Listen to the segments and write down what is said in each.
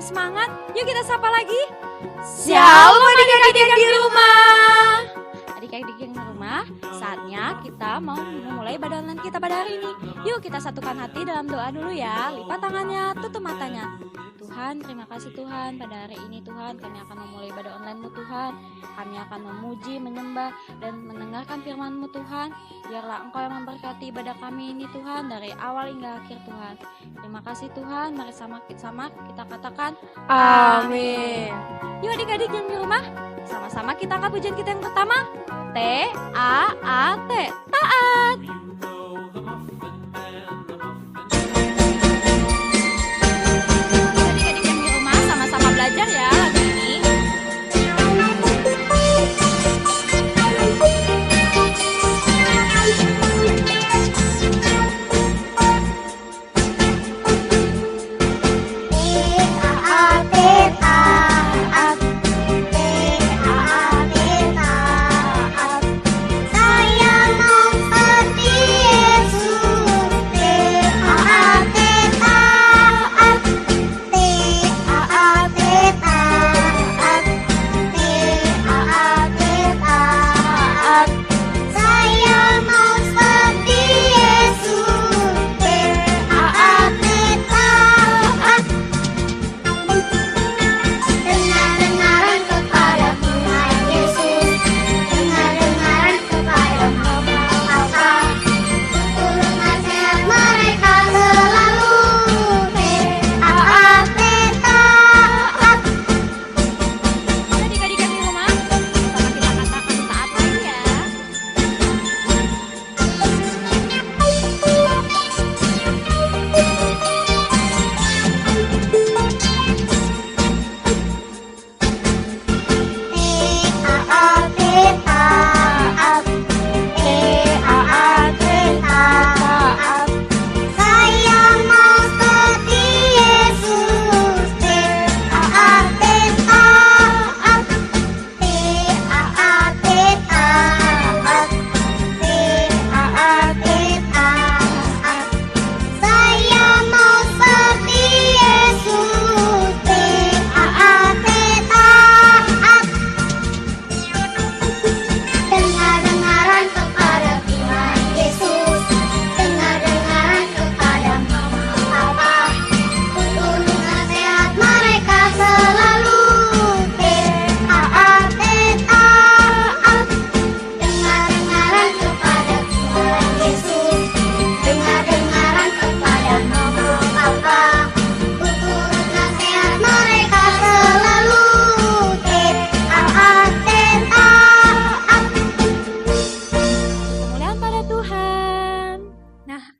semangat. Yuk kita sapa lagi. Shalom adik-adik yang di rumah. Adik-adik yang di rumah, saatnya kita mau memulai ibadah online kita pada hari ini. Yuk kita satukan hati dalam doa dulu ya. Lipat tangannya, tutup matanya. Tuhan, terima kasih Tuhan, pada hari ini Tuhan kami akan memulai ibadah online-Mu Tuhan. Kami akan memuji, menyembah, dan mendengarkan firman-Mu Tuhan. Biarlah Engkau yang memberkati ibadah kami ini Tuhan, dari awal hingga akhir Tuhan. Terima kasih Tuhan, mari sama-sama kita katakan Amin. Yuk adik-adik yang di rumah, sama-sama kita angkat pujian kita yang pertama. T-A-A-T, taat. Adik-adik yang di rumah sama-sama belajar ya lagu ini.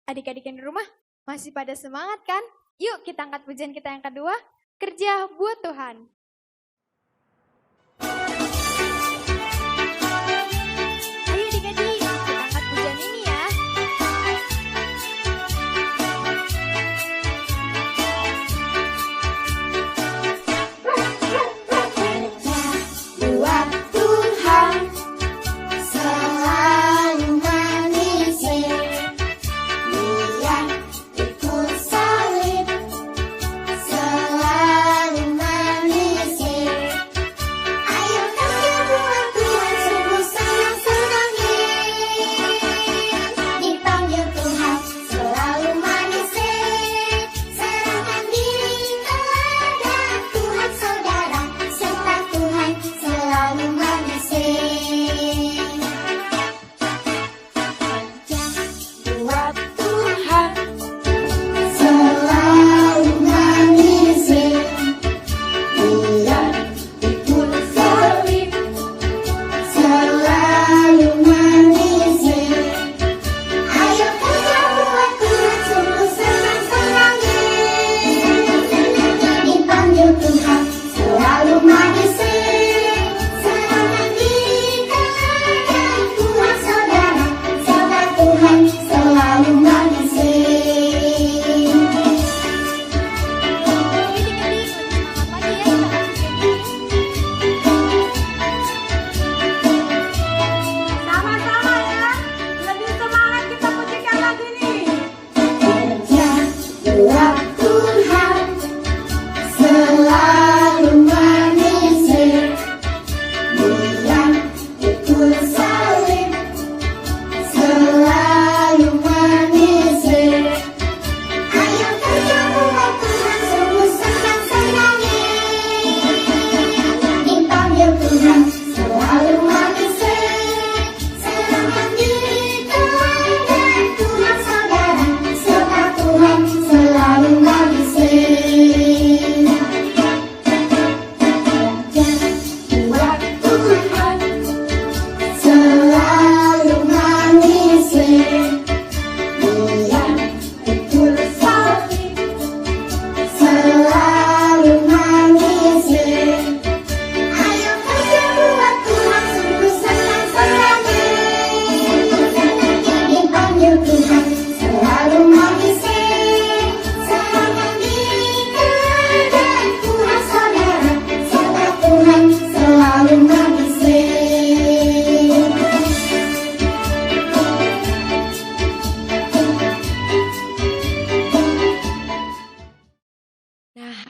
Adik-adik yang di rumah masih pada semangat kan? Yuk kita angkat pujian kita yang kedua, kerja buat Tuhan. Ayo adik-adik, kita angkat pujian ini ya. Buat Tuhan selalu mengisi, Dia ikut salib selalu mengisi.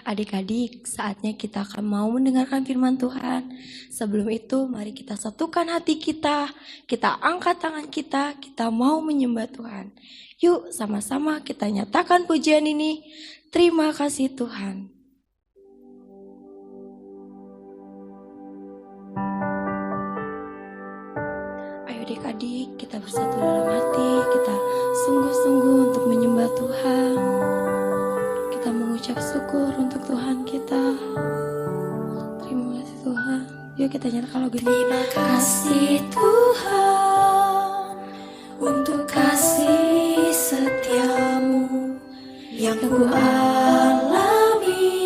Adik-adik, saatnya kita akan mau mendengarkan firman Tuhan. Sebelum itu, mari kita satukan hati kita angkat tangan kita mau menyembah Tuhan. Yuk, sama-sama kita nyatakan pujian ini. Terima kasih Tuhan. Ayo adik-adik, kita bersatu dalam hati, kita sungguh-sungguh untuk menyembah Tuhan. Kita mengucap syukur untuk Tuhan kita. Terima kasih Tuhan. Yuk kita nyanyikan lagu ini. Terima kasih Tuhan untuk kasih setiamu yang ku alami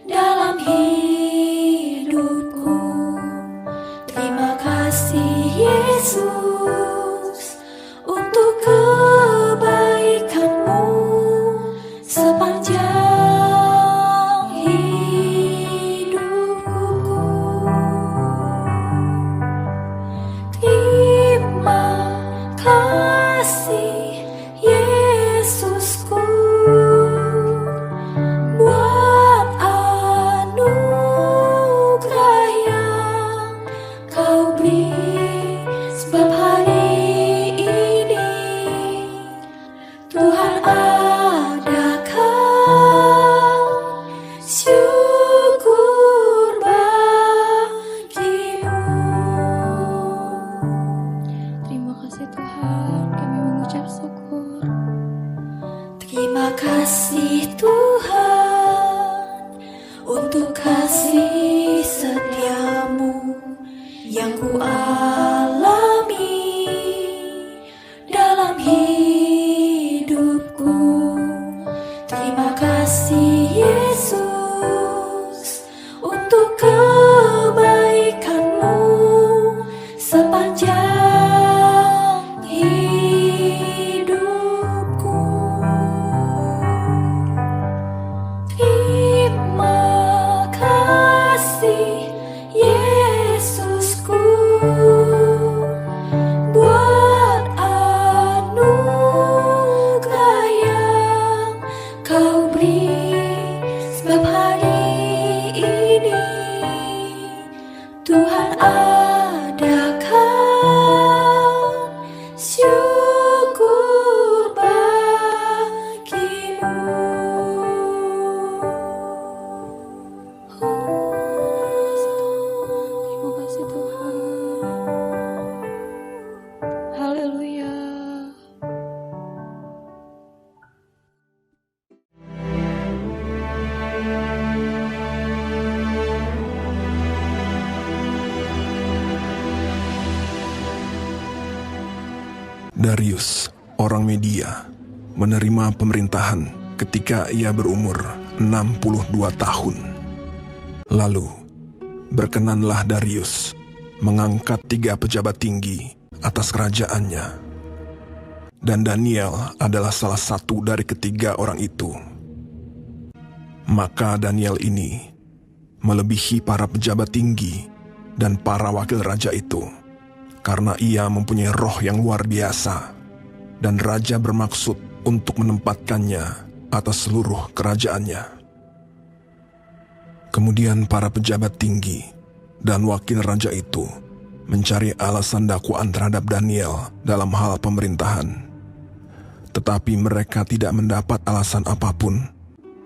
dalam hidupku. Terima kasih Yesus untuk kebaikanmu sepanjang hidupku. Terima kasih Yesusku buat anugerah yang kau beri, sebab hari ini Tuhan adakan syukur bagimu. Terima kasih Tuhan, kami mengucap syukur. Terima kasih Tuhan untuk kasih setiamu yang ku alami dalam hidupku. Terima kasih Yesus untuk kebaikanmu sepanjang hidupku. Terima kasih Yesusku buat anugerah yang kau beri, sebab hari ini Tuhan adakan syukur bagimu. Terima kasih Tuhan. Haleluya. Darius, orang Media, menerima pemerintahan ketika ia berumur 62 tahun. Lalu, berkenanlah Darius mengangkat 3 pejabat tinggi atas kerajaannya. Dan Daniel adalah salah satu dari ketiga orang itu. Maka Daniel ini melebihi para pejabat tinggi dan para wakil raja itu, karena ia mempunyai roh yang luar biasa, dan raja bermaksud untuk menempatkannya atas seluruh kerajaannya. Kemudian para pejabat tinggi dan wakil raja itu mencari alasan dakwaan terhadap Daniel dalam hal pemerintahan. Tetapi mereka tidak mendapat alasan apapun,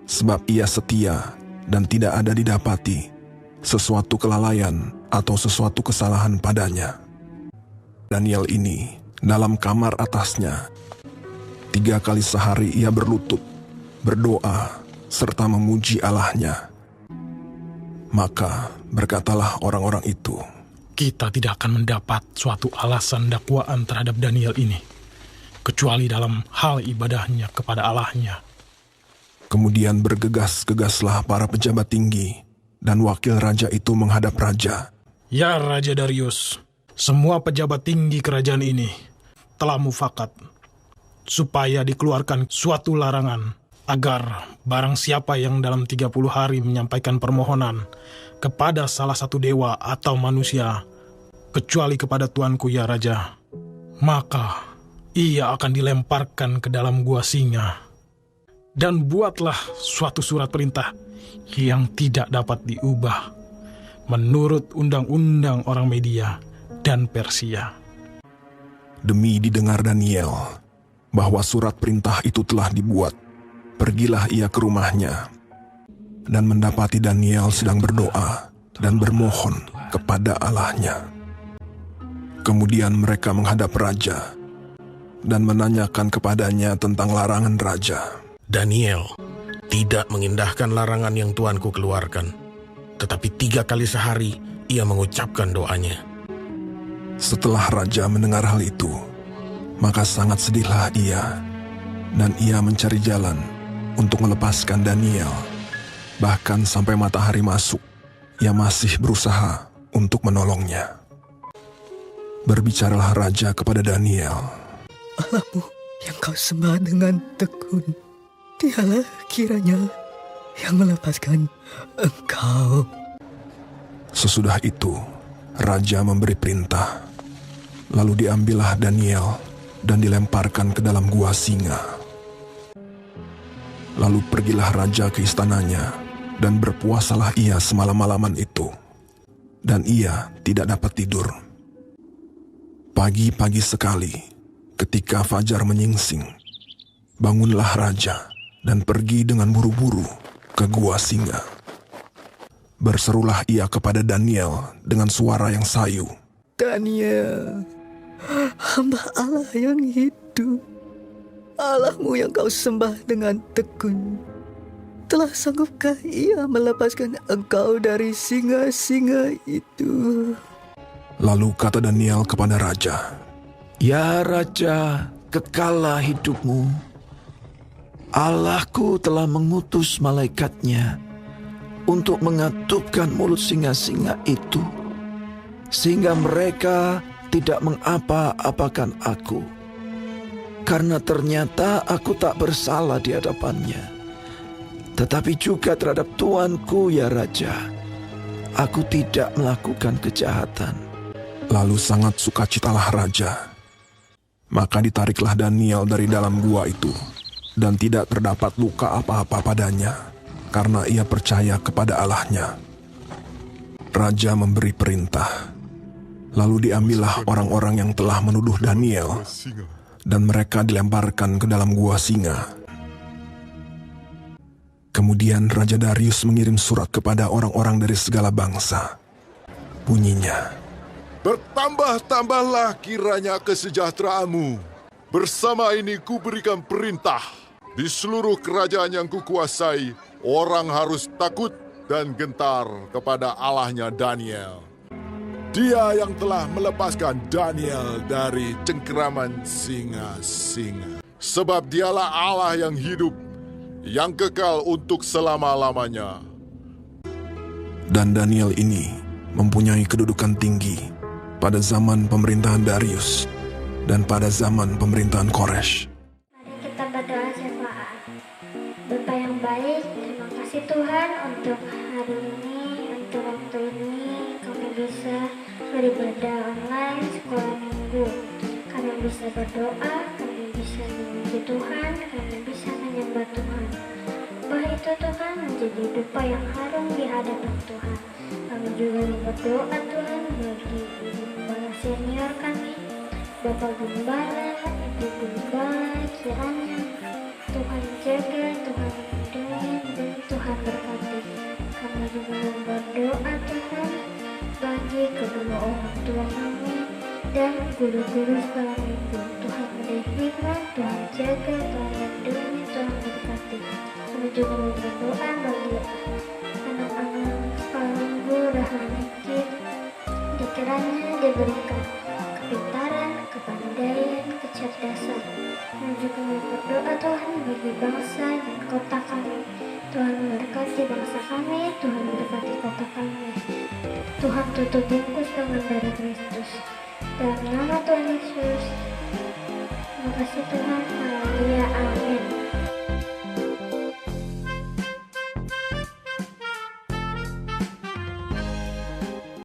sebab ia setia dan tidak ada didapati sesuatu kelalaian atau sesuatu kesalahan padanya. Daniel ini dalam kamar atasnya 3 kali sehari ia berlutut, berdoa, serta memuji Allahnya. Maka berkatalah orang-orang itu, kita tidak akan mendapat suatu alasan dakwaan terhadap Daniel ini, kecuali dalam hal ibadahnya kepada Allahnya. Kemudian bergegas-gegaslah para pejabat tinggi dan wakil raja itu menghadap raja. Ya Raja Darius, semua pejabat tinggi kerajaan ini telah mufakat supaya dikeluarkan suatu larangan agar barang siapa yang dalam 30 hari menyampaikan permohonan kepada salah satu dewa atau manusia, kecuali kepada tuanku ya Raja, maka ia akan dilemparkan ke dalam gua singa. dan buatlah suatu surat perintah yang tidak dapat diubah menurut undang-undang orang Media dan Persia. Demi didengar Daniel bahwa surat perintah itu telah dibuat, pergilah ia ke rumahnya dan mendapati Daniel sedang berdoa dan bermohon kepada Allahnya. Kemudian mereka menghadap raja dan menanyakan kepadanya tentang larangan raja. Daniel tidak mengindahkan larangan yang tuanku keluarkan, tetapi 3 kali sehari ia mengucapkan doanya. Setelah raja mendengar hal itu, maka sangat sedihlah ia, dan ia mencari jalan untuk melepaskan Daniel. Bahkan sampai matahari masuk, ia masih berusaha untuk menolongnya. Berbicaralah raja kepada Daniel. Allahmu yang kau sembah dengan tekun, dialah kiranya yang melepaskan engkau. Sesudah itu, raja memberi perintah. Lalu diambillah Daniel dan dilemparkan ke dalam gua singa. Lalu pergilah raja ke istananya dan berpuasalah ia semalam-malaman itu. Dan ia tidak dapat tidur. Pagi-pagi sekali, ketika fajar menyingsing, bangunlah raja dan pergi dengan buru-buru ke gua singa. Berserulah ia kepada Daniel dengan suara yang sayu. Daniel, hamba Allah yang hidup, Allahmu yang kau sembah dengan tekun, telah sanggupkah ia melepaskan engkau dari singa-singa itu? Lalu kata Daniel kepada raja, Ya Raja, kekallah hidupmu. Allahku telah mengutus malaikatnya untuk mengatupkan mulut singa-singa itu, sehingga mereka tidak mengapa-apakan aku. Karena ternyata aku tak bersalah di hadapannya. Tetapi juga terhadap tuanku, ya Raja, aku tidak melakukan kejahatan. Lalu sangat sukacitalah raja. Maka ditariklah Daniel dari dalam gua itu, dan tidak terdapat luka apa-apa padanya, karena ia percaya kepada Allahnya. Raja memberi perintah. Lalu diambillah orang-orang yang telah menuduh Daniel, dan mereka dilemparkan ke dalam gua singa. Kemudian Raja Darius mengirim surat kepada orang-orang dari segala bangsa. Bunyinya, Bertambah-tambahlah kiranya kesejahteraanmu. Bersama ini kuberikan perintah. Di seluruh kerajaan yang kukuasai, orang harus takut dan gentar kepada Allahnya Daniel. Dia yang telah melepaskan Daniel dari cengkeraman singa-singa. Sebab dialah Allah yang hidup, yang kekal untuk selama-lamanya. dan Daniel ini mempunyai kedudukan tinggi pada zaman pemerintahan Darius dan pada zaman pemerintahan Koresh. Mari kita berdoa syafaat. Bapa yang baik, terima kasih Tuhan untuk hari ini, untuk waktu ini kami bisa beribadah online sekolah minggu. Kami bisa berdoa, kami bisa memuji Tuhan, kami bisa menyembah Tuhan. Bahwa itu Tuhan menjadi dupa yang harum di hadapan Tuhan. Kami juga berdoa Tuhan bagi gembala senior kami, Bapak Gembala, Ibu Gembala, kiranya Tuhan jaga, Tuhan lindungi, dan Tuhan berkati. Kami juga berdoa Tuhan bagi kedua orang tua kami dan guru-guru sekolah minggu. Tuhan beri firman, Tuhan jaga, Tuhan lindungi, Tuhan berkati. Kami juga berdoa bagi anak-anak sekolah minggu Rahmanikin, dikiranya diberikan kepintaran, kepandaian, kecerdasan. Kami juga berdoa Tuhan bagi bangsa dan kota kami. Tuhan memberkati bangsa kami, Tuhan memberkati kota kami. Tuhan tutup bungkus dengan darah Kristus. Dalam nama Tuhan Yesus. Terima kasih Tuhan. Haleluya. Amin.